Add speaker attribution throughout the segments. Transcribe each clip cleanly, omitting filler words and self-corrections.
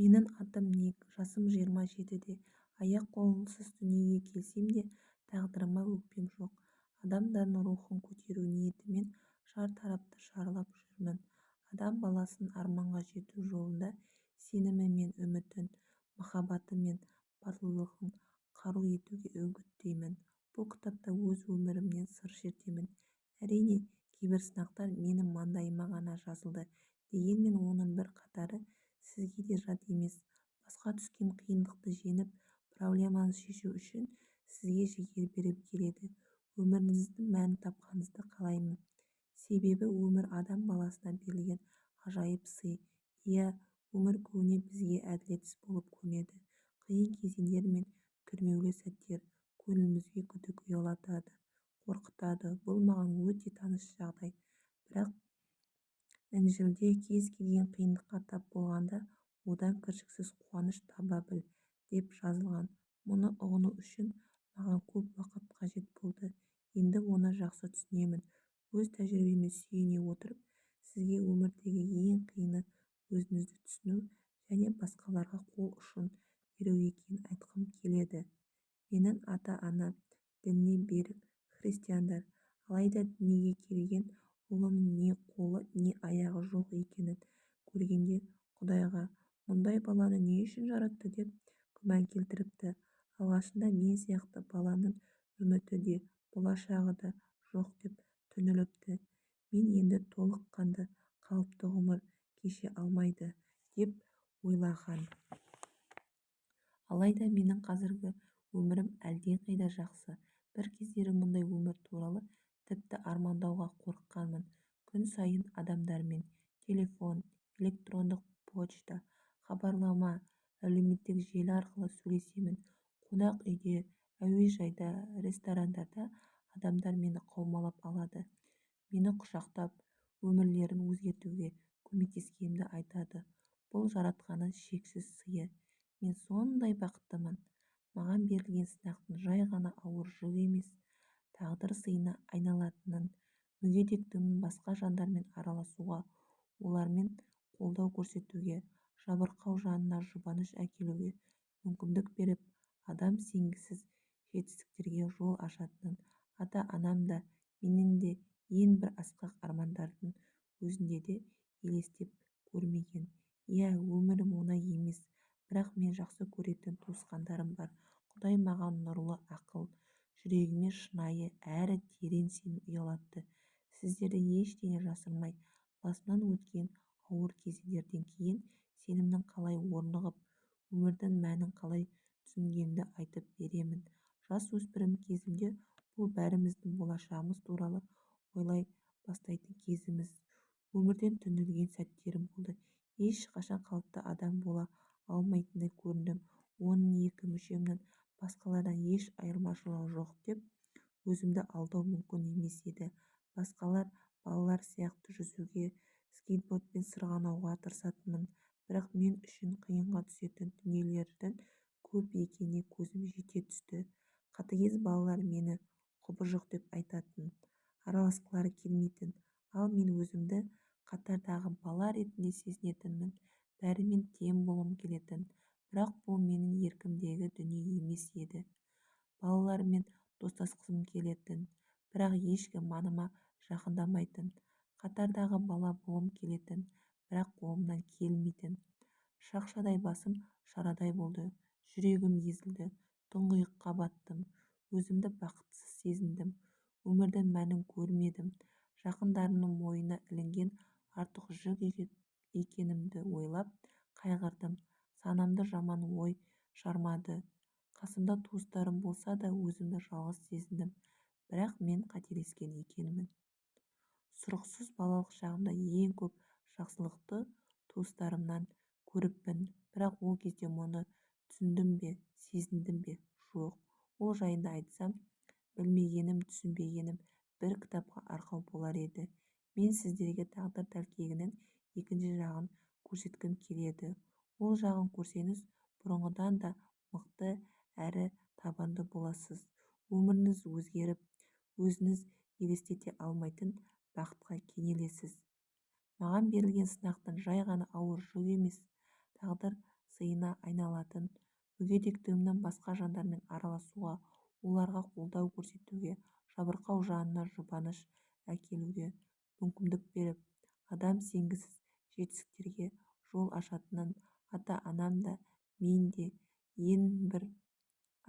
Speaker 1: Менің атым Ник, жасым 27-де. Аяқ-қолсыз дүниеге келсем де, тағдырыма өкпем жоқ. Адамдардың рухын көтеру ниетімен шартарапты шарлап жүрмін. Адам баласын арманға жету жолында сенімі мен үмітін, махаббаты мен батылдығын қару етуге үгіттеймін. Бұл кітапта өз өмірімнен сыр шертемін. Әрине, кейбір сынақтар менің маңдайыма ғана жазылды, дегенмен оның бір қатары сізге де жат емес. Басқа түскен қиындықты жеңіп, проблеманы шешу үшін сізге жігер беріп келеді. Өміріңіздің мәнін тапқаныңызды қалаймын. Себебі өмір адам баласына берілген ғажайып сый. Иә, өмір көбіне бізге әділетсіз болып көрінеді. Қиын кезеңдер мен күрмеулі сәттер көңілімізге күдік ұялатады, қорқытады. Бұл маған өте таныс жағдай. Бірақ Інжілде кез келген қиындыққа тап болғанда одан кіршіксіз қуаныш таба біл, деп жазылған. Мұны ұғыну үшін маған көп уақыт қажет болды. Енді оны жақсы түсінемін. Өз тәжірибеме сүйене отырып, сізге өмірдегі ең қиыны өзіңізді түсіну және басқаларға қол ұшын беру екенін айтқым келеді. Менің ата-анам дініне берік христиандар, алайда дүниеге келген ұлының не қолы, не аяғы жоқ екенін көргенде Құдайға мұндай баланы не үшін жаратты деп күмән келтіріпті. Алғашында мен сияқты баланың үміті де, болашағы да жоқ деп түңіліпті. Мен енді толыққанды қалыпты ғұмыр кеше алмайды деп ойлаған. Алайда менің қазіргі өмірім әлдеқайда жақсы. Бір кездері мұндай өмір туралы тіпті армандауға қорыққанмын. Күн сайын адамдармен телефон, электрондық почта, хабарлама, әлеуметтік желі арқылы сөйлесемін. Қонақ үйде, әуежайда, ресторандарда адамдар мені қаумалап алады. Мені құшақтап, өмірлерін өзгертуге көмектескенімді айтады. Бұл жаратқанның шексіз сыйы. Мен сондай бақыттымын. Маған берілген сынақтың жай ғана ауыр жүк емес, тағдыр сыйына айналатынын, мүгедектігімнің басқа жандармен араласуға, олармен қолдау көрсетуге, жабырқау жанына жұбаныш әкелуге мүмкіндік беріп, адам сенгісіз жетістіктерге жол ашатынын ата-анам да, менің де ең бір асқақ армандардың өзінде де елестеп көрмеген. Иә, өмірім оңай емес, бірақ мен жақсы көретін туысқандарым бар. Құдай маған нұрлы ақыл, жүрегіме шынайы әрі терең сенім ұялатты. Сіздерді ештеңе жасырмай, басымнан өткен ауыр кезеңдерден кейін сенімнің қалай орнығып, өмірдің мәнін қалай түсінгенімді айтып беремін. Жасөспірім кезімде бұл бәріміздің болашағымыз туралы ойлай бастайтын кезіміз. Өмірден түңілген сәттерім болды. Ешқашан қалыпты адам бола алмайтындай көріндім. Оның екі мүшемнің басқалардан еш айырмашылығы жоқ деп өзімді алдау мүмкін емес еді. Басқалар балалар сияқты жүзуге, скейтбордпен сырғанауға тырысатынмын, бірақ мен үшін қиынға түсетін дүниелердің көп екеніне көзім жете түсті. Қатыгез балалар мені құбыжық деп айтатын, араласқылары келмейтін, ал мен өзімді қатардағы бала ретінде сезінетінмін. Бәрімен тең болғым келетін, бірақ бұл менің еркімдегі дүние емес еді. Балалармен достасқым келетін, бірақ ешкім маныма жақындамайтын. Қатардағы бала болғым келетін, бірақ қолымнан келмейтін. Шақшадай басым шарадай болды, жүрегім езілді, тұңғиыққа баттым, өзімді бақытсыз сезіндім, өмірдің мәнін көрмедім. Жақындарымның мойнына ілінген артық жүк екенімді ойлап қайғырдым. Санамды жаман ой шармады. Қасымда туыстарым болса да өзімді жалғыз сезіндім. Бірақ мен қателескен екенмін. Сұрықсыз балалық шағымда ең көп жақсылықты туыстарымнан көріппін. Бірақ ол кезде мұны түсіндім бе, сезіндім бе? Жоқ. Ол жайында айтсам, білмегенім, түсінбегенім бір кітапқа арқау болар еді. Мен сіздерге тағдыр тәлкегінің екінші жағын көрсеткім келеді. Ол жағын көрсеңіз, бұрынғыдан да мықты әрі табанды боласыз. Өміріңіз өзгеріп, өзіңіз елестете алмайтын бақытқа кенелесіз. Маған берілген сынақтың жай ғана ауыр жүк емес, тағдыр сыйына айналатын, мүгедектігімнен басқа жандармен араласуға, оларға қолдау көрсетуге, жабырқау жанына жұбаныш әкелуге мүмкіндік беріп, адам сенгісіз жетістіктерге жол ашатынын ата-анам да мен де ең бір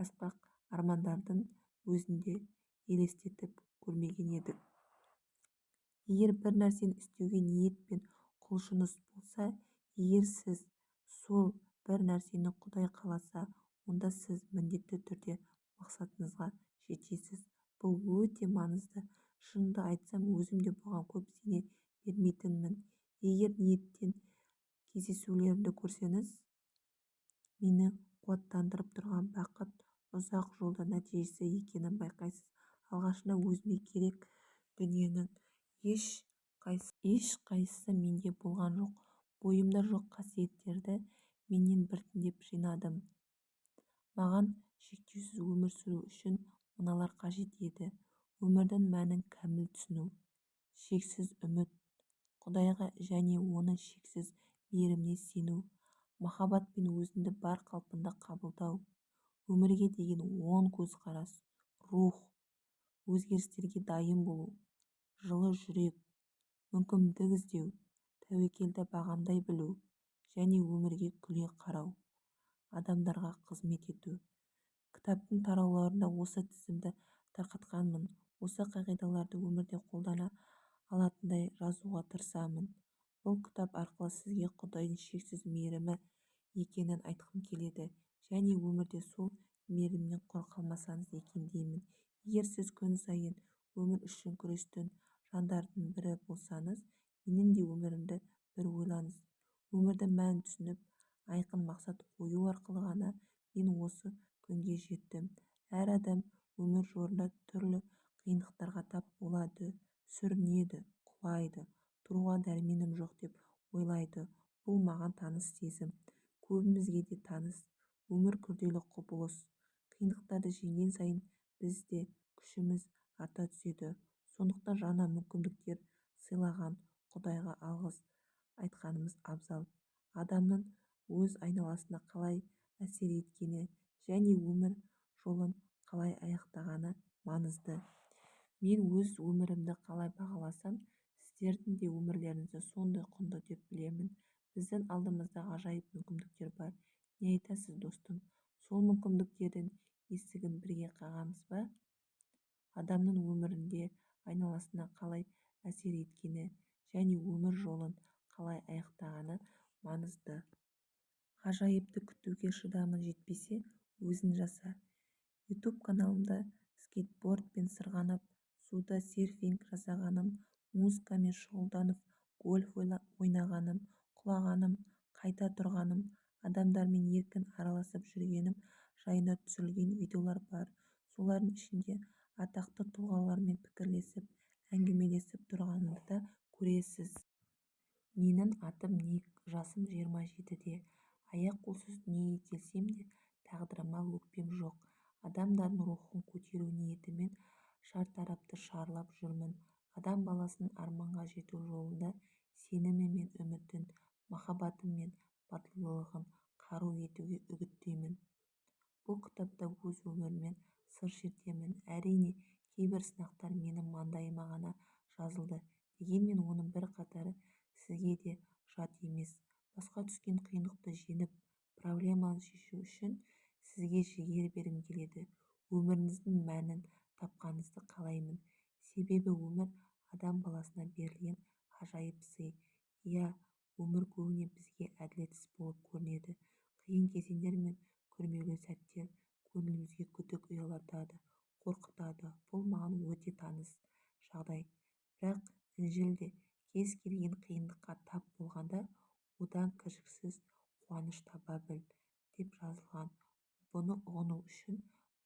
Speaker 1: асқақ армандардың өзінде елестетіп көрмеген едік. Егер бір нәрсені істеуге ниет пен құлшыныс болса, егер сіз сол бір нәрсені Құдай қаласа, онда сіз міндетті түрде мақсатыңызға жетесіз. Бұл өте маңызды. Шынымды айтсам, өзім де бұған көп сене бермейтінмін. Егер ниеттен кездесулерімді көрсеңіз, мені қуаттандырып тұрған бақыт ұзақ жолда нәтижесі екенін байқайсыз. Алғашында өзіме керек дүниенің ешқайсысы менде болған жоқ. Бойымда жоқ қасиеттерді менен біртіндеп жинадым. Маған шектеусіз өмір сүру үшін мыналар қажет еді: өмірдің мәнін кәміл түсіну, шексіз үміт, Құдайға және оның шексіз мейіріміне сену, махаббат пен өзіңді бар қалпында қабылдау, өмірге деген оң көзқарас, рух, өзгерістерге дайын болу, жылы жүрек, мүмкіндік іздеу, тәуекелді бағамдай білу және өмірге күле қарау, адамдарға қызмет ету. Кітаптың тарауларында осы тізімді тарқатқанмын. Осы қағидаларды өмірде қолдана алатындай жазуға тырысамын. Бұл кітап арқылы сізге Құдайдың шексіз мейірімі екенін айтқым келеді және өмірде сол мейірімнен құр қалмасаңыз екен деймін. Егер сіз күн сайын өмір үшін күресетін жандардың бірі болсаңыз, менің де өмірімді бір ойлаңыз. Өмірді мән түсініп, айқын мақсат қою арқылы ғана мен осы күнге жеттім. Әр адам өмір жолында түрлі қиындықтарға тап болады, сүрінеді, құлайды, тұруға дәрменім жоқ деп ойлайды. Бұл маған таныс сезім. Көбімізге де таныс. Өмір күрделі құбылыс. Қиындықтарды жеңген сайын бізде күшіміз арта түседі. Сондықтан жаңа мүмкіндіктер сыйлаған Құдайға алғыс айтқанымыз абзал. Адамның өз айналасына қалай әсер еткені және өмір жолын қалай аяқтағаны маңызды. Мен өз өмірімді қалай бағаласам, сіздердің де өмірлеріңізді сондай құнды деп білемін. Біздің алдымызда ғажайып мүмкіндіктер бар. Не айтасыз, достым? Сол мүмкіндіктердің есігін бірге қағамыз ба? Адамның өмірінде айналасына қалай әсер еткені және өмір жолын қалай аяқтағаны маңызды. Ғажайыпты күтуге шыдамың жетпесе, өзің жаса. YouTube каналымда скейтбордпен сырғанап, суда серфинг жасағаным, музыкамен шұғылданып, гольф ойнағаным, құлағаным, қайта тұрғаным, адамдармен еркін араласып жүргенім жайында түсірілген видеолар бар. Солардың ішінде атақты тұлғалармен пікірлесіп, әңгімелесіп тұрғанымды да көресіз. Менің атым Ник, жасым 27-де. Аяқ-қолсыз дүниеге келсем де, тағдырыма өкпем жоқ. Адамдардың рухын көтеру ниетімен шартарапты шарлап жүрмін. Адам баласының арманға жету жолында сенімі мен үмітін, махаббаты мен батылдығын қару етуге үгіттеймін. Бұл кітапта өз өмірімнен сыр шертемін. Әрине, кейбір сынақтар менің маңдайыма ғана жазылды. Дегенмен оның бірқатары сізге де жат емес. Басқа түскен қиындықты жеңіп, проблеманы шешу үшін сізге жігер бергім келеді. Өміріңіздің мәнін тапқаныңызды қалаймын. Себебі өмір адам баласына берілген ғажайып сый. Иә, өмір көбіне бізге әділетсіз болып көрінеді. Қиын кезеңдер мен күрмеулі сәттер көңілімізге күдік ұялатады, қорқытады. Бұл маған өте таныс жағдай. Бірақ Інжілде кез келген қиындыққа тап болғанда одан кіршіксіз қуаныш таба біл деп жазылған. Бұны ұғыну үшін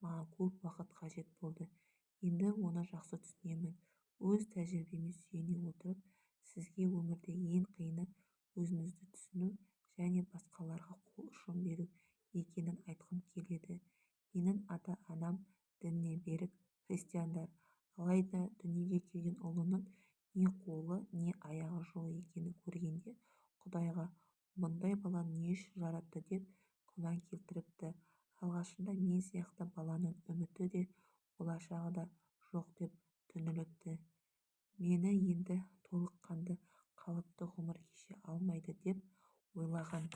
Speaker 1: маған көп уақыт қажет болды. Енді оны жақсы түсінемін. Өз тәжірибеме сүйене отырып, сізге өмірде ең қиыны өзіңізді түсіну және басқаларға қол ұшын беру екенін айтқым келеді. Менің ата-анам дініне берік христиандар, алайда дүниеге келген ұлының не қолы, не аяғы жоқ екенін көргенде Құдайға, мұндай бала не үшін үшін жаратты деп күмән келтіріпті. Алғашында мен сияқты баланың үміті де болашағы да жоқ деп түңіліпті. Мені енді толыққанды қалыпты ғұмыр кеше алмайды деп ойлаған.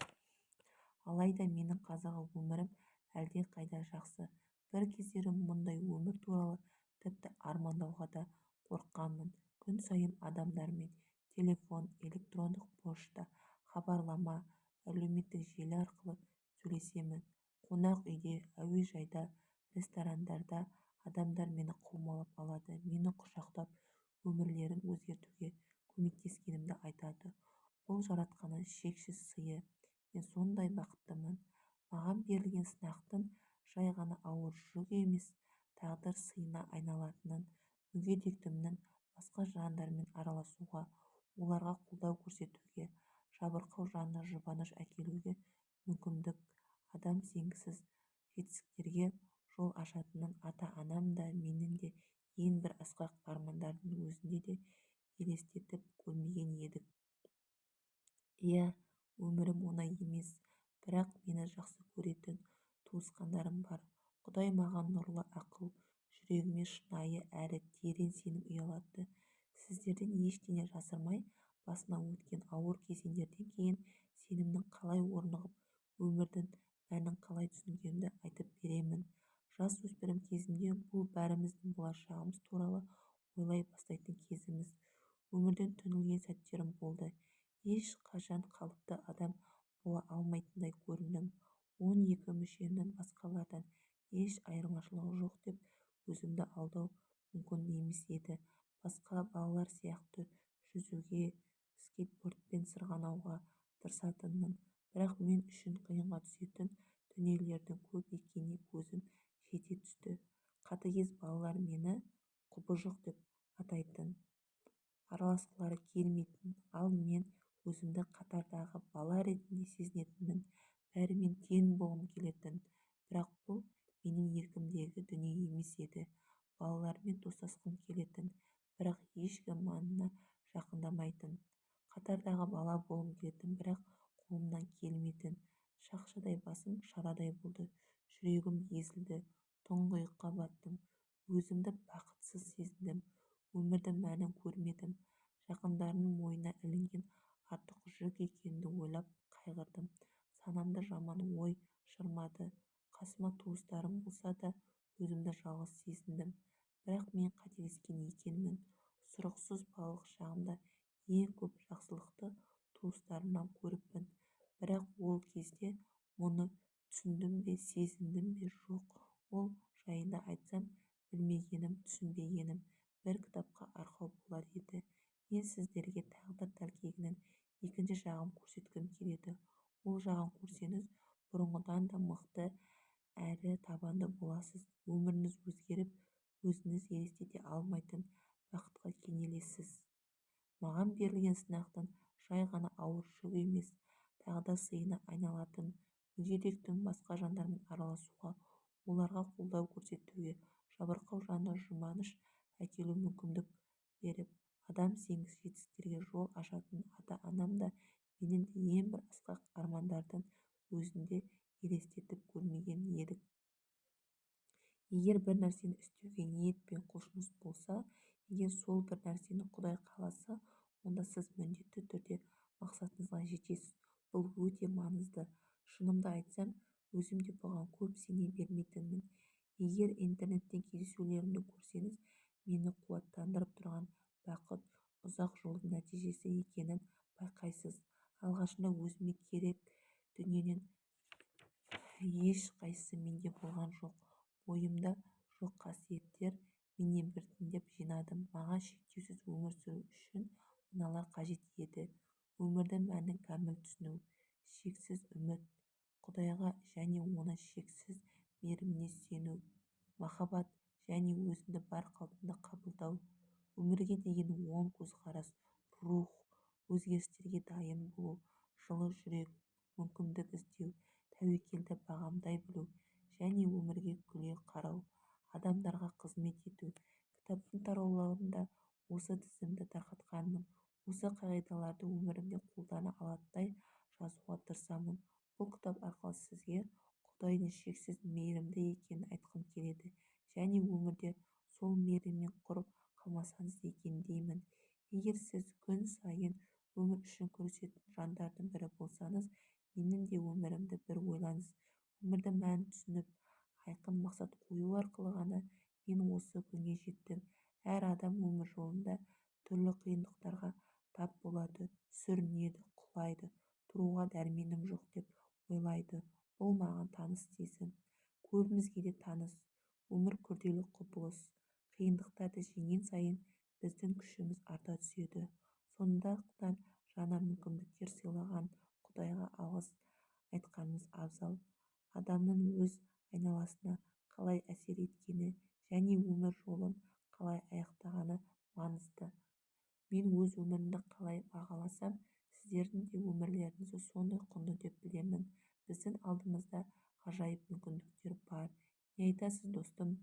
Speaker 1: Алайда менің қазіргі өмірім әлдеқайда жақсы. Бір кездері мұндай өмір туралы тіпті армандауға да қорыққанмын. Күн сайын адамдармен телефон, электрондық пошта, хабарлама, әлеуметтік желі арқылы сөйлесемін. Қонақ үйде, әуежайда, ресторандарда адамдар мені қаумалап алады, мені құшақтап, өмірлерін өзгертуге көмектескенімді айтады. Бұл жаратқанның шексіз сыйы. Мен сондай бақыттымын. Маған берілген сынақтың жай ғана ауыр жүк емес, тағдыр сыйына айналатынын, мүгедектігімнің басқа жандармен араласуға, оларға қолдау көрсетуге, жабырқау жанына жұбаныш әкелуге мүмкіндік, адам сенгісіз жетістіктерге жол ашатынын ата-анам да менің де ең бір асқақ армандардың өзінде де елестетіп көрмеген едік. Иә, өмірім оңай емес, бірақ мені жақсы көретін туысқандарым бар. Құдай маған нұрлы ақыл, жүрегіме шынайы әрі терең сенім ұялатты. Сіздерден ештеңе жасырмай, басынан өткен ауыр кезеңдерден кейін сенімнің қалай орнығып, өмірдің мәнін қалай түсінгенімді айтып беремін. Жасөспірім кезімде бұл бәріміздің болашағымыз туралы ойлай бастайтын кезіміз. Өмірден түңілген сәттерім болды. Ешқашан қалыпты адам бола алмайтындай көріндім. 12 мүшемнің басқалардан еш айырмашылығы жоқ деп өзімді алдау мүмкін емес еді. Басқа балалар сияқты жүзуге, скейтбордпен сырғанауға тырысатынмын, бірақ мен үшін қиынға түсетін дүниелердің көп екеніне көзім жете түсті. Қатыгез балалар мені құбыжық деп атайтын, араласқылары келмейтін, ал мен өзімді қатардағы бала ретінде сезінетінмін. Бәрімен тең болғым келетін, бірақ бұл менің еркімдегі дүние емес еді. Балалармен достасқым келетін, бірақ ешкім маңына жақындамайтын. Қатардағы бала болғым келетін, бірақ қолымнан келмейтін. Шақшадай басым шарадай болды, жүрегім езілді, тұңғиыққа баттым, өзімді бақытсыз сезіндім, өмірдің мәнін көрмедім. Жақындарымның мойнына ілінген артық жүк екенімді ойлап қайғырдым. Санамды жаман ой шырмады. Қасыма туыстарым болса да өзімді жалғыз сезіндім. Бірақ мен қателескен екенмін. Сұрықсыз балалық шағымда ең көп жақсылықты туыстарымнан көріппін. Бірақ ол кезде мұны түсіндім бе, сезіндім бе, жоқ. Ол жайында айтсам, білмегенім, түсінбегенім бір кітапқа арқау болар еді. Мен сіздерге тағдыр тәлкегінің екінші жағын көрсеткім келеді. Ол жағын көрсеңіз, бұрынғыдан да мықты әрі табанды боласыз. Өміріңіз өзгеріп, өзіңіз елестете алмайтын бақытқа кенелесіз. Маған берілген сынақтың жай ғана ауыр жүк емес, тағдыр сыйына айналатын, мүгедектігімнің басқа жандармен араласуға, оларға қолдау көрсетуге, жабырқау жанына жұбаныш әкелу мүмкіндік беріп, адам сенгісіз жетістіктерге жол ашатын ата-анам да менің де ең бір асқақ армандардың өзінде елестетіп көрмеген едік. Егер бір нәрсені істеуге ниет пен құлшыныс болса, егер сол бір нәрсені Құдай қаласа, онда сіз міндетті түрде мақсатыңызға жетесіз. Бұл өте маңызды. Шынымды айтсам, өзім де бұған көп сене бермейтінмін. Егер интернеттен кездесулерімді көрсеңіз, мені қуаттандырып тұрған бақыт ұзақ жолдың нәтижесі екенін байқайсыз. Алғашында өзіме керек дүниенің ешқайсысы менде болған жоқ. Бойымда жоқ қасиеттер менен біртіндеп жинадым. Маған шектеусіз өмір сүру үшін мыналар қажет еді. Өмірдің мәнін кәміл түсіну, шексіз үміт, Құдайға және оның шексіз мейіріміне сену, махаббат және өзіңді бар қалпында қабылдау, өмірге деген оң көзқарас, рух, өзгерістерге дайын болу, жылы жүрек, мүмкіндік іздеу, тәуекелді бағамдай білу және өмірге күле қарау, адамдарға қызмет ету. Кітаптың тарауларында осы тізімді тарқатқанмын. Осы қағидаларды өмірімде қолдана алатындай жазуға тырысамын. бұл кітап арқылы сізге Құдайдың шексіз мейірімді екенін айтқым келеді және өмірде сол мейірімнен құр қалмасаңыз екен деймін. Егер сіз күн сайын өмір үшін күресетін жандардың бірі болсаңыз, менің де өмірімді бір ойлаңыз. Өмірдің мәнін түсініп, айқын мақсат қою арқылы ғана мен осы күнге жеттім. Әр адам өмір жолында түрлі қиындықтарға тап болады, сүрінеді, құлайды, тұруға дәрменім жоқ деп ойлайды. Бұл маған таныс сезім. Көбімізге де таныс. Өмір күрделі құбылыс. Қиындықтарды жеңген сайын біздің күшіміз арта түседі. Сондықтан жаңа мүмкіндіктер сыйлаған Құдайға алғыс айтқанымыз абзал. Адамның өз айналасына қалай әсер еткені және өмір жолын қалай аяқтағаны маңызды. Мен өз өмірімді қалай бағаласам, сіздердің де өмірлеріңізді сондай құнды деп білемін. Біздің алдымызда ғажайып мүмкіндіктер бар. Не айтасыз, достым?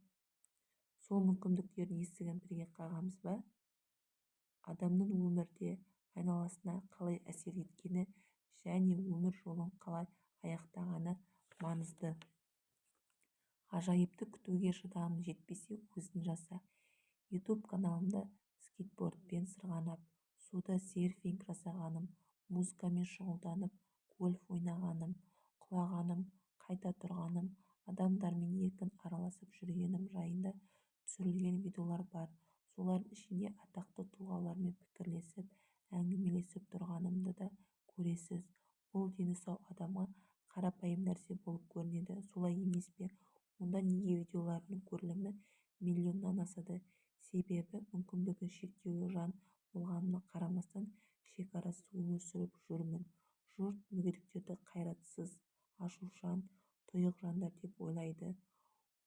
Speaker 1: Сол мүмкіндіктердің есігін бірге қағамыз ба? Адамның өмірде айналасына қалай әсер еткені және өмір жолын қалай аяқтағаны маңызды. Ғажайыпты күтуге шыдамың жетпесе, өзің жаса. YouTube каналымда скейтбордпен сырғанап, суда серфинг жасағаным, музыкамен шұғылданып, гольф ойнағаным, құлағаным, қайта тұрғаным, адамдармен еркін араласып жүргенім жайында түсірілген видеолар бар. Солардың ішінде атақты тұлғалармен пікірлесіп, әңгімелесіп тұрғанымды да көресіз. Бұл дені сау адамға қарапайым нәрсе болып көрінеді, солай емес пе? Онда неге видеолардың көрілімі миллионнан асады? Себебі мүмкіндігі шектеулі жан болғаныма қарамастан шекарасыз өмір сүріп жүрмін. Жұрт мүгедектерді қайратсыз, ашушаң, тұйық жандар деп ойлайды.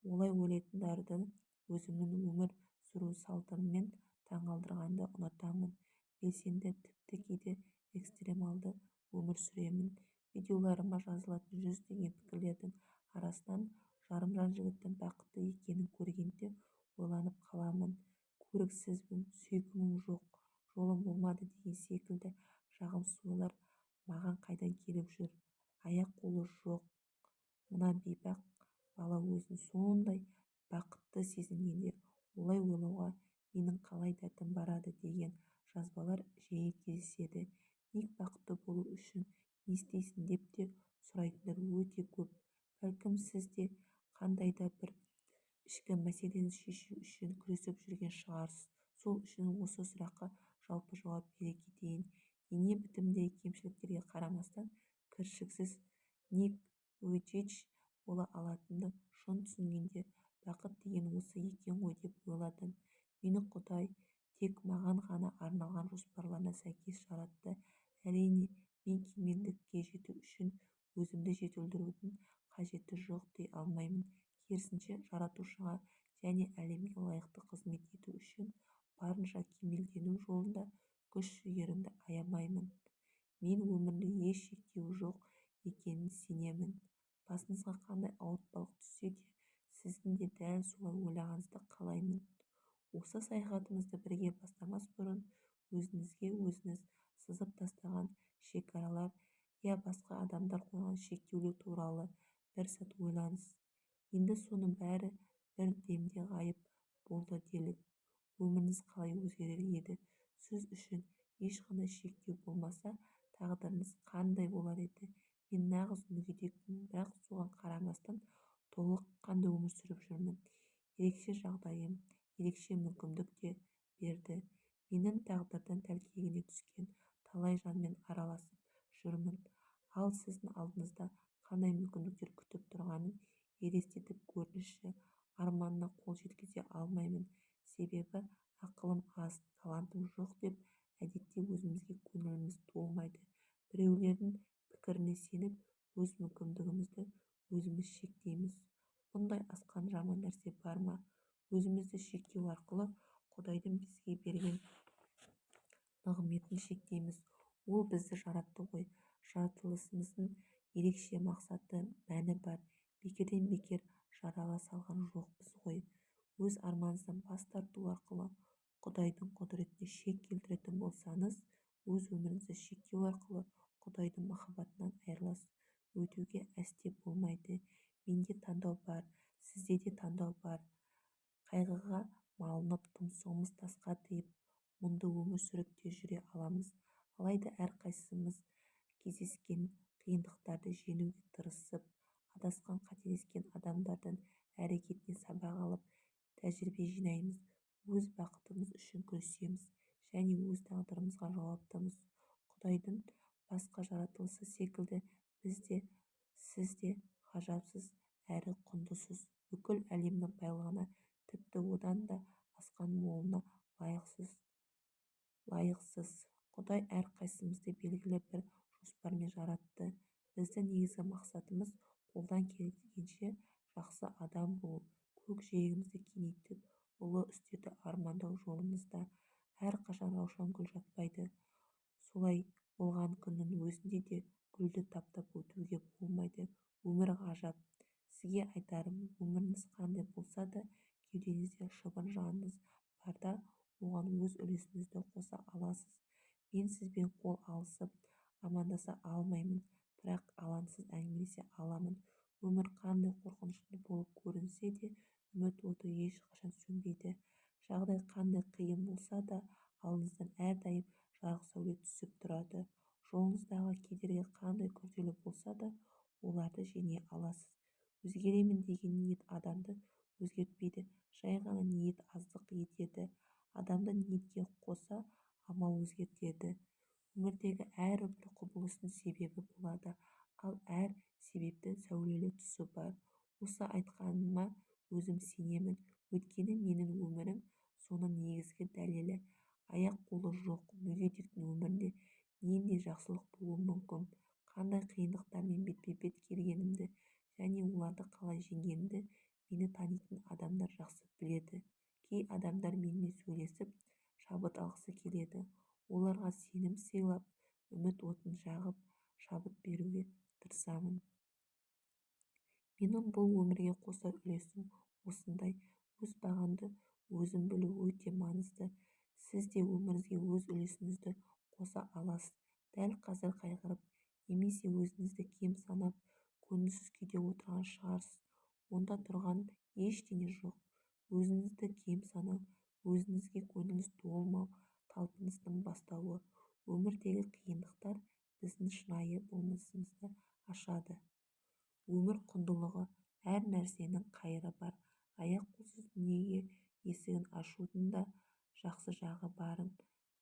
Speaker 1: Олай ойлайтындарды өзімнің өмір сүру салтыммен таңғалдырғанды ұнатамын. Белсенді, тіпті кейде экстремалды өмір сүремін. Видеоларыма жазылатын жүздеген пікірлердің арасынан жарымжан жігіттің бақытты екенін көргенде ойланып қаламын. Көріксізбін, сүйкімім жоқ, жолым болмады деген секілді жағымсыз ойлар маған қайдан келіп жүр. Аяқ-қолы жоқ мына бейбақ бала өзін сондай бақытты сезінгенде олай ойлауға менің қалай дәтім барады деген жазбалар жиі кездеседі. Ник бақытты болу үшін не істейсің деп те сұрайтындар өте көп. Бәлкім сіз де қандай да бір ішкі мәселені шешу үшін күресіп жүрген шығарсыз. Сол үшін осы сұраққа жалпы жауап бере кетейін. Дене бітіміндегі кемшіліктерге қарамастан кіршіксіз Ник Вуйчич бола алатынымды шын түсінгенде бақыт деген осы екен ғой деп ойладым. Мені Құдай тек маған ғана арналған жоспарларына сәйкес жаратты. Әрине, мен кемелдікке жету үшін өзімді жетілдірудің қажеті жоқ дей алмаймын. Керісінше, жаратушыға және әлемге лайықты қызмет ету үшін барынша кемелдену жолында күш-жігерімді аямаймын. Мен өмірде еш шектеуі жоқ екеніне сенемін. Басыңызға қандай ауыртпалық түссе де, сіздің де дәл солай ойлағаныңызды қалаймын. Осы саяхатымызды бірге бастамас бұрын өзіңізге өзіңіз сызып тастаған шекаралар я басқа адамдар қойған шектеулер туралы бір сәт ойлаңыз. Енді соның бәрі бір демде ғайып болды делік. Өміріңіз қалай өзгерер еді? Сіз үшін ешқандай шектеу болмаса, тағдырыңыз қандай болар еді? Мен нағыз мүгедекпін, бірақ соған қарамастан толыққанды өмір сүріп жүрмін. Ерекше жағдайым, ерекше мүмкіндік те берді. Менің тағдырдың тәлкегіне түскен талай жанмен араласып жүрмін. Ал сіздің алдыңызда қандай мүмкіндіктер күтіп тұрғанын елестетіп көріңізші. Арманына қол жеткізе алмаймын, себебі ақылым аз, талантым жоқ деп әдетте өзімізге көңіліміз толмайды. Біреулердің пікіріне сеніп, өз мүмкіндігімізді өзіміз шектейміз. Бұндай асқан жаман нәрсе бар ма? Өзімізді шектеу арқылы Құдайдың бізге берген нығметін шектейміз. Ол бізді жаратты ғой. Жаратылысымыздың ерекше мақсаты, мәні бар. Бекерден бекер жарала салған жоқпыз ғой. Өз арманыңыздан бас тарту арқылы Құдайдың құдіретіне шек келтіретін болсаңыз, өз өміріңізді шектеу арқылы Құдайдың махаббатынан айырыласыз. өтуге әсте болмайды. Менде таңдау бар, сізде де таңдау бар. Қайғыға малынып, тұмсығымыз тасқа тиіп, мұңды өмір сүріп те жүре аламыз. Алайда әрқайсымыз кездескен қиындықтарды жеңуге тырысып, адасқан, қателескен адамдардың әрекетінен сабақ алып, тәжірибе жинаймыз. Өз бақытымыз үшін күресеміз және өз тағдырымызға жауаптымыз. Құдайдың басқа жаратылысы секілді біз де, сіз де ғажапсыз әрі құндысыз. Бүкіл әлемнің байлығына, тіпті одан да асқан молына лайықсыз. Құдай әрқайсымызды белгілі бір жоспармен жаратты. Біздің негізгі мақсатымыз қолдан келгенше жақсы адам болу, көкжиегімізді кеңейтіп, ұлы істерді армандау. Жолымызда әрқашан раушан гүл жатпайды. Солай болған күннің өзінде де гүлді таптап өтуге болмайды. Өмір ғажап. Сізге айтарым, өміріңіз қандай болса да, кеудеңізде шыбын жаныңыз барда, оған өз үлесіңізді қоса аласыз. Мен сізбен қол алысып амандаса алмаймын, бірақ алаңсыз әңгімелесе аламын. Өмір қандай қорқынышты болып көрінсе де, үміт оты ешқашан сөнбейді. Жағдай қандай қиын болса да, алдыңыздан әрдайым жарық сәуле түсіп тұрады. Жолыңыздағы кедергі қандай күрделі болса да, оларды жеңе аласыз. Өзгеремін деген ниет адамды өзгертпейді, жай ғана ниет аздық етеді. Адамды ниетке қоса амал өзгертеді. Өмірдегі әрбір құбылыстың себебі болады, ал әр себептің сәулелі тұсы бар. Осы айтқаныма өзім сенемін, өйткені менің өмірім соның негізгі дәлелі. Аяқ-қолы жоқ мүгедектің өмірінде нендей жақсылық болуы мүмкін. Қандай қиындықтармен бетпе-бет келгенімді және оларды қалай жеңгенімді мені танитын адамдар жақсы біледі. Кей адамдар менімен сөйлесіп, шабыт алғысы келеді. Оларға сенім сыйлап, үміт отын жағып, шабыт беруге тырысамын. Менің бұл өмірге қосар үлесім осындай. Өз бағаңды өзің білу өте маңызды. Сіз де өміріңізге өз үлесіңізді қоса аласыз. Дәл қазір қайғырып, немесе өзіңізді кем санап, көңілсіз күйде отырған шығарсыз. Онда тұрған ештеңе жоқ. Өзіңізді кем санау, өзіңізге көңіліңіз толмау талпыныстың бастауы. Өмірдегі қиындықтар біздің шынайы болмысымызды ашады. Өмір құндылығы, әр нәрсенің қайыры бар. Аяқ-қолсыз дүниеге есігін ашудың да жақсы жағы барын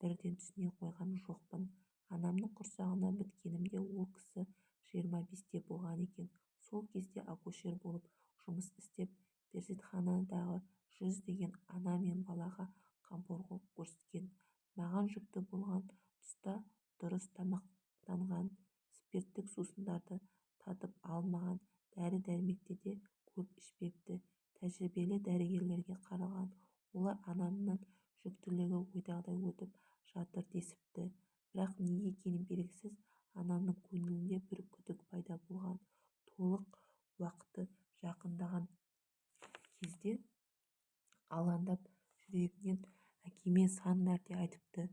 Speaker 1: бірден түсіне қойған жоқпын. Анамның құрсағында біткенімде ол кісі 25-те болған екен. Сол кезде акушер болып жұмыс істеп, перзентханадағы жүздеген ана мен балаға қамқорлық көрсеткен. Маған жүкті болған тұста дұрыс тамақтанған, спирттік сусындарды татып алмаған, дәрі-дәрмекті де көп ішпепті. Тәжірибелі дәрігерлерге қаралған. Олар анамның жүктілігі ойдағыдай өтіп жатыр десіпті. Бірақ не екені белгісіз, анамның көңілінде бір күдік пайда болған. Толық уақыты жақындаған кезде алаңдап жүрегінен әкеме сан мәрте айтыпты.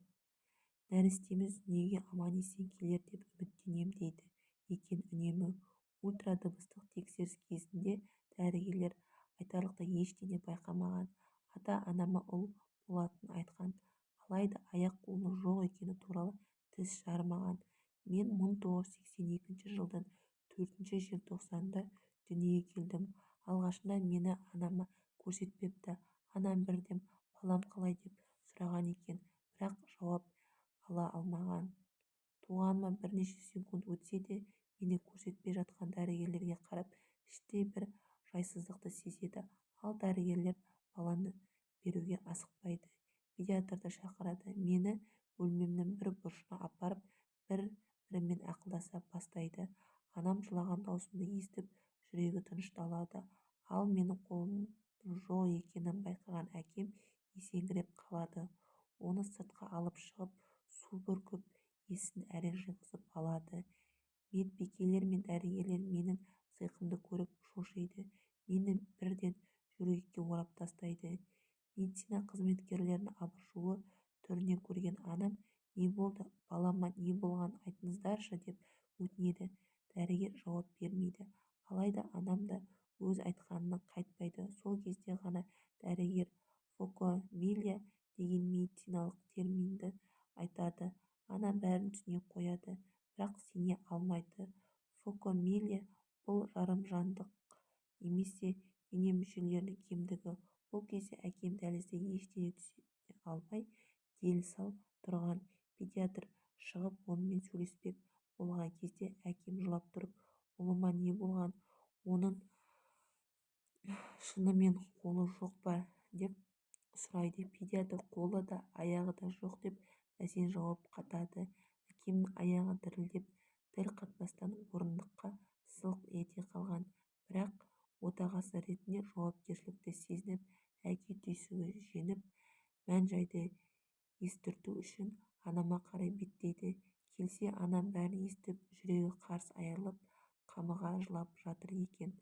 Speaker 1: Нәрестеміз дүниеге аман-есен келер деп үміттенем дейді екен үнемі. Ультрадыбыстық тексеріс кезінде дәрігерлер айтарлықтай ештеңе байқамаған. Ата-анама ұл болатынын айтқан, алайда аяқ-қолының жоқ екені туралы тіс жармаған. Мен 1982 жылдың 4 желтоқсанында дүниеге келдім. Алғашында мені анама көрсетпепті. Анам бірден балам қалай деп сұраған екен, бірақ жауап ала алмаған. Туғаныма бірнеше секунд өтсе де, мені көрсетпей жатқан дәрігерлерге қарап, іштей бір жайсыздықты сезеді. Ал дәрігерлер баланы беруге асықпайды. Педиатрды шақырады. Мені бөлмемнің бір бұрышына апарып, бір-бірімен ақылдаса бастайды. Анам жылаған даусымды естіп, жүрегі тынышталады. Ал менің қолымның жоқ екенін байқаған әкем есеңгіреп қалады. Оны сыртқа алып шығып, су бүркіп, есін әрең жиғызып алады. Медбикелер мен дәрігерлер менің сиқымды көріп шошиды. Мені бірден жөргекке орап тастайды. Медицина қызметкерлерінің абыржуы түрінен көрген анам, не болды, балама не болғанын айтыңыздаршы деп өтінеді. Дәрігер жауап дейді. Алайда анам да өз айтқанынан қайтпайды. Сол кезде ғана дәрігер фокомелия деген медициналық терминді айтады. Анам бәрін түсіне қояды, бірақ сене алмайды. Фокомелия бұл жарымжандық немесе дене мүшелерінің кемдігі. Бұл кезде әкем дәлізде ештеңе түсіне алмай дел-сал тұрған. Педиатр шығып онымен сөйлеспек болған кезде әкем жылап тұрып: «Ұлыма не болған? Оның шынымен қолы жоқ па?» деп сұрайды. Педиатр қолы да аяғы да жоқ деп бәсең жауап қатады. Әкемнің аяғы дірілдеп, тіл қатпастан орындыққа сылқ ете қалған. Бірақ отағасы ретінде жауапкершілікті сезініп, әке түйсігі жеңіп, мән-жайды естірту үшін анама қарай беттейді. Келсе, анам бәрін естіп, жүрегі қарс айырылып, қамыға жылап жатыр екен.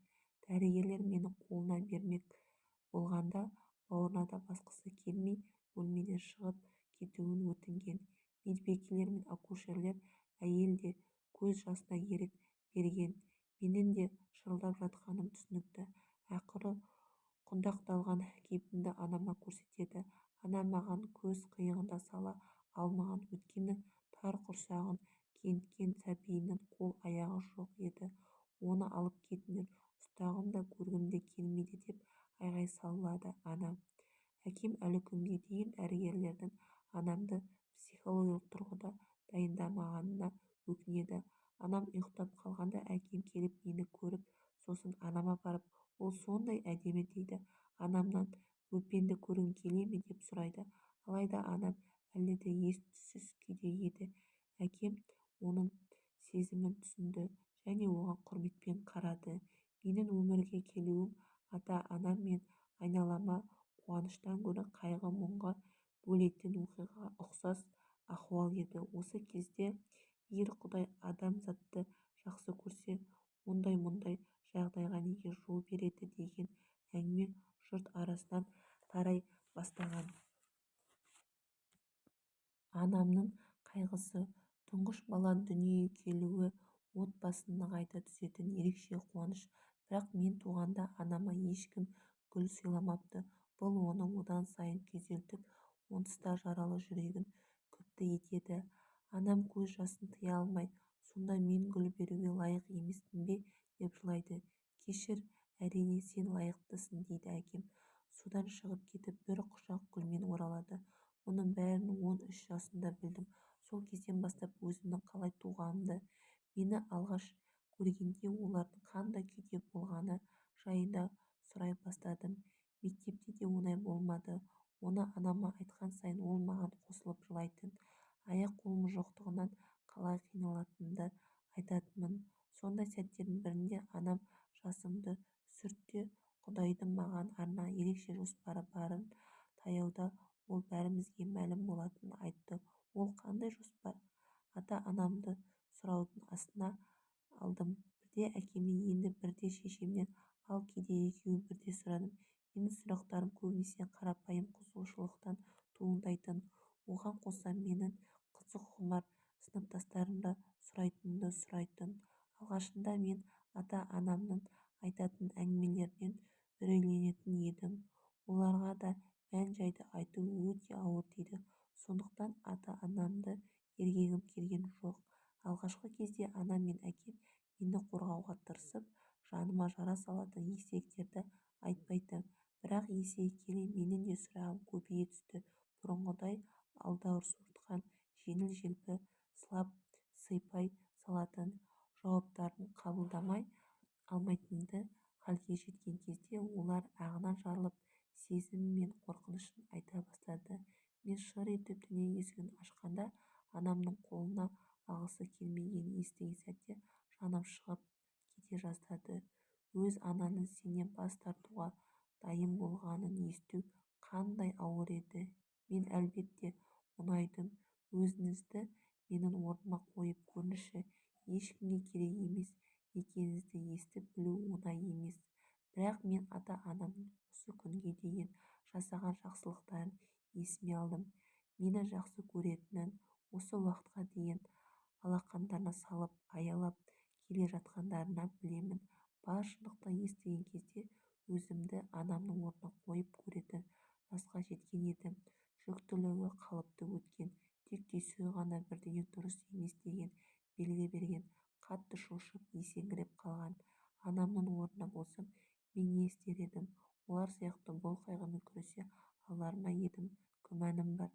Speaker 1: Дәрігерлер мені қолына бермек болғанда, бауырына да басқысы келмей, бөлмеден шығып кетуін өтінген. Медбикелер мен акушерлер әйел де көз жасына ерік берген. Менің де шырылдап жатқаным түсінікті. Ақыры құндақталған кейпімді анама көрсетеді. Анам маған көз қиығында сала алмаған. Өйткені тар құрсағын кеңіткен сәбиінің қол-аяғы жоқ еді. «Оны алып кетіңдер, ұстағым да көргім де келмейді» деп айғай салады анам. Әкем әлі күнге дейін дәрігерлердің анамды психологиялық тұрғыда дайындамағанына өкінеді. Анам ұйықтап қалғанда әкем келіп мені көріп, сосын анама барып: «Ол сондай әдемі» дейді. Анамнан «Бөпеңді көргің келе ме?» деп сұрайды. Алайда анам әлі де ес-түссіз күйде еді. Әкем оның сезімін түсінді және оған құрметпен қарады. Менің өмірге келуім ата-анам мен айналама қуаныштан гөрі қайғы-мұңға бөлейтін оқиғаға ұқсас ахуал еді. Осы кезде егер Құдай адамзатты жақсы көрсе, мұндай жағдайға неге жол береді деген әңгіме жұрт арасынан тарай бастаған. Анамның қайғысы, тұңғыш бала дүниеге келуі отбасын нығайта түсетін ерекше қуаныш. Бірақ мен туғанда анама ешкім гүл сыйламапты. Бұл оны одан сайын күйзелтіп, онсыз да жаралы жүрегін күпті етеді. Анам көз жасын тыя алмай: «Сонда мен гүл беруге лайық емеспін бе?» деп жылайды. «Кешір, әрине сен лайықтысың» дейді әкем. Судан шығып кетіп, бір құшақ гүлмен оралады. Мұның бәрін 13 жасымда білдім. Сол кезден бастап өзімнің қалай туғанымды, мені алғаш көргенде олардың қандай күйде болғаны жайында сұрай бастадым. Мектепте де оңай болмады. Оны анама айтқан сайын ол маған қосылып жылайтын. Аяқ-қолым жоқтығынан қалай қиналатынымды айтатынмын. Сондай сәттердің бірінде анам жасымды сүртте Құдайдың маған арнаған ерекше жоспары барын, таяуда ол бәрімізге мәлім болатынын айтты. Ол қандай жоспар? Ата-анамды сұраудың астына алдым. Бірде әкемнен, енді бірде шешемнен, ал кейде екеуін бірдей сұрадым. Менің сұрақтарым көбінесе қарапайым қызығушылықтан туындайтын. Оған қоса менің қызық-құмар сыныптастарым да сұрайтын. Алғашында мен ата-анамның айтатын әңгімелерінен үрейленетін едім. Оларға да мән-жайды айту өте ауыр тиді. Сондықтан ата-анамды ергегім келген жоқ. Алғашқы кезде анам мен әкем мені қорғауға тырысып, жаныма жара салатын естеліктерді айтпайтын. Бірақ есейе келе менің де сұрағым көбейе түсті. Бұрынғыдай алдаурсыртқан, жеңіл-желпі сылап сыйпай салатын жауаптарын қабылдамай алмайтынды халге жеткен кезде олар ағынан жарылып, сезімі мен қорқынышын айта бастады. Мен шыр етіп дүние есігін ашқанда, анамның қолына алғысы келмегенін естіген сәтте жаным шығып кете жаздады. Өз ананың сенен бас тартуға дайын болғанын есту қандай ауыр еді. Мен әлбетте мұңайдым. «Өзіңізді менің орныма қойып көріңізші, ешкімге керек емес екеніңізді естіп білу оңай емес». Бірақ мен ата-анамның осы күнге дейін жасаған жақсылықтарын есіме алдым. Мені жақсы көретінін, осы уақытқа дейін алақандарына салып, аялап келе жатқандарына білемін. бар шындықты естіген кезде өзімді анамның орнына қойып көретін жасқа жеткен едім. жүктілігі қалыпты өткен, тек түйсігі ғана бірдеңе дұрыс емес деген белгі берген. Қатты шошып есеңгіреп қалған анамның орнында болсам, мен не істер едім? Олар сияқты бұл қайғымен күресе алар ма едім? Күмәнім бар.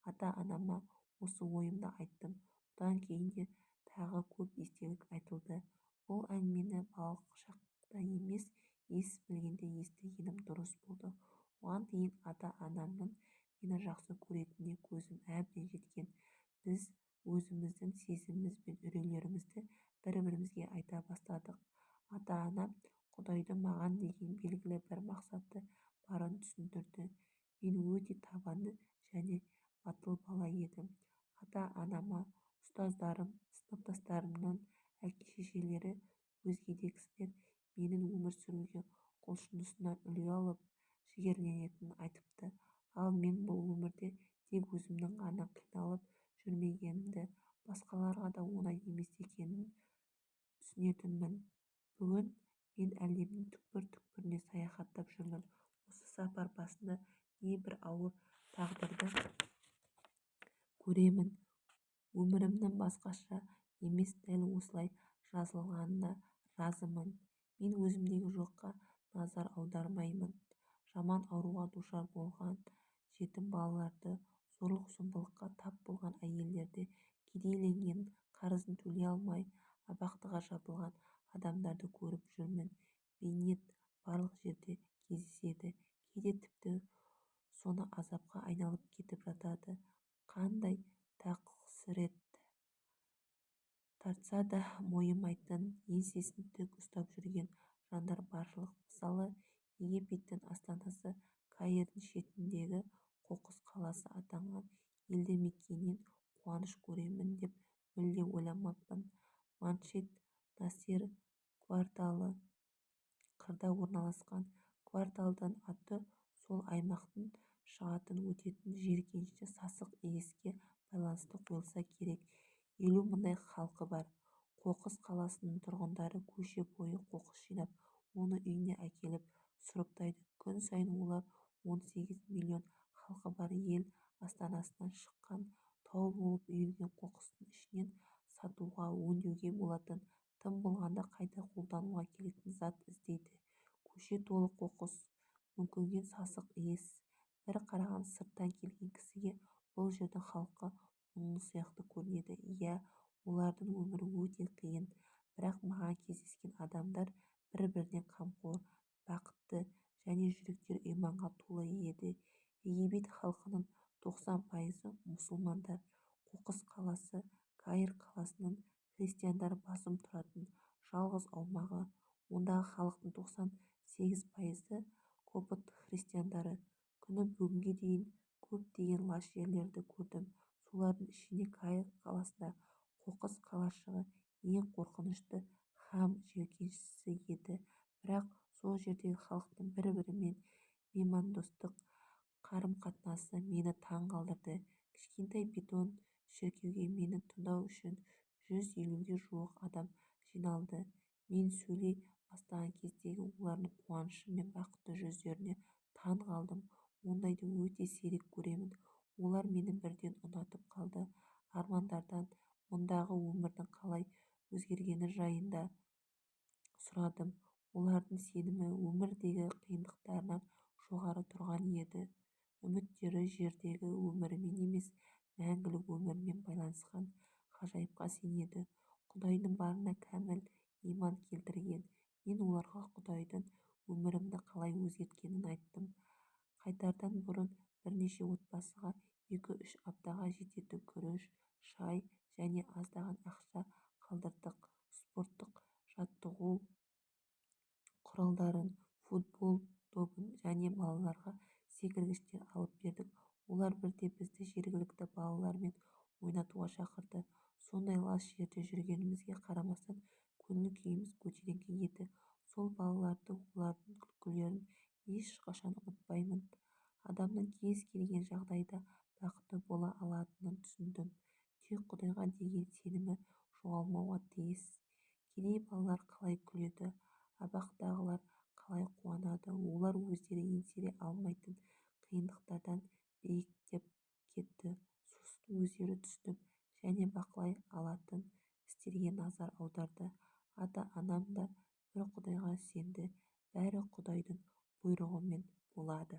Speaker 1: Ата-анама осы ойымды айттым. Бұдан кейін де тағы көп естелік айтылды. Бұл әңгімені балалық шақта емес, ес білгенде естігенім дұрыс болды. Оған дейін ата-анамның мені жақсы көретініне көзім әбден жеткен. Біз өзіміздің сезіміміз бен үрейлерімізді бір-бірімізге айта бастадық. Ата-анам Құдайдың маған деген белгілі бір мақсаты барын түсіндірді. Мен өте табанды және батыл бала едім. Ата-анама, ұстаздарым, сыныптастарымның әке-шешелері, өзге де кісілер менің өмір сүруге құлшынысымнан үлгі алып жігерленетінін айтыпты. Ал мен бұл өмірде тек өзімнің ғана қиналып жүрмегенімді, басқаларға да оңай емес екенін түсінетінмін. Бүгін мен әлемнің түкпір-түкпіріне саяхаттап жүрмін. Осы сапар басында небір ауыр тағдырды көремін. Өмірімнің басқаша емес, дәл осылай жазылғанына разымын. Мен өзімдегі жоққа назар аудармаймын. Жаман ауруға душар болған жетім балаларды, зорлық-зомбылыққа тап болған әйелдерді, кедейленген, қарызын төлей алмай абақтыға жабылған адамдарды көріп жүрмін. Бейнет барлық жерде кездеседі, кейде тіпті соны азапқа айналып кетіп жатады. Қандай тақсірет тартса да мойымайтын, еңсесін тік ұстап жүрген жандар баршылық. Мысалы, египеттің астанасы Каирдің шетіндегі қоқыс қаласы атанған елді мекеннен қуаныш көремін деп мүлде ойламаппын. Маншет Насер кварталы қырда орналасқан. Кварталдың аты сол аймақтан шығатын өтетін жер кеніште сасық иіске байланысты қойылса керек. Елу мыңдай халқы бар. Қоқыс қаласының тұрғындары көше бойы қоқыс жинап, оны үйіне әкеліп сұрыптайды. Күн сайын олар 18 миллион халқы бар ел астанасынан шыққан тау болып үйілген қоқыстың ішінен сатуға, өңдеуге болатын, тым болғанда қайта қолдануға келетін зат іздейді. Көше толы қоқыс, мүңкіген сасық иіс. Bir қараған сырттан келген кісіге бұл жердің халқы мұңлы сияқты көрінеді. Иә, олардың өмірі өте қиын, бірақ маған кездескен адамдар бір-біріне қамқор, бақытты және жүректері иманға толы еді. Египет халқының 90% мұсылмандар. Қоқыс қаласы Каир қаласының христиандар басым тұратын жалғыз аумағы. Ондағы халықтың 98% копт христиандары. Күні бүгінге дейін көптеген лас жерлерді көрдім. Солардың ішінде Каир қаласында қоқыс қалашығы ең қорқынышты һәм жиіркенішті еді. Бірақ сол жердегі халықтың бір-бірімен меймандостық қарым-қатынасы мені таң қалдырды. Кішкентай бетон шіркеуге мені тыңдау үшін 150-ге жуық адам жиналды. Мен сөйлей бастаған кездегі олардың қуанышы мен бақытты жүздеріне таң қалдым. Ондайды өте сирек көремін. Олар мені бірден ұнатып қалды. Армандардан, мұндағы өмірдің қалай өзгергені жайында сұрадым. Олардың сенімі өмірдегі қиындықтарынан жоғары тұрған еді. Үміттері жердегі өмірімен емес, мәңгілік өмірмен байланысқан. Ғажайыпқа сенеді. Құдайдың барына кәміл иман келтірген. Мен оларға Құдайдың өмірімді қалай өзгерткенін айттым. Қайтардан бұрын бірнеше отбасыға 2-3 аптаға жететін күріш, шай және аздаған ақша қалдырдық. Спорттық жаттығу құралдарын, футбол добын және балаларға секіргіштер алып бердік. Олар бірде бізді жергілікті балалармен ойнатуға шақырды. Сондай лас жерде жүргенімізге қарамастан көңіл-күйіміз көтеріңкі еді. Сол балаларды, олардың күлкілерін ешқашан ұмытпаймын. Адамның кез келген жағдайда бақытты бола алатынын түсіндім. Тек Құдайға деген сенімі жоғалмауға тиіс. Кедей балалар қалай күледі, абақтыдағылар қалай қуанады, олар өздері еңсере алмайтын қиындықтардан биіктеп кетті, сосын өздері түсініп және бақылай алатын істерге назар аударды. ата-анам да бір құдайға сенді, бәрі құдайдың бұйрығымен болады.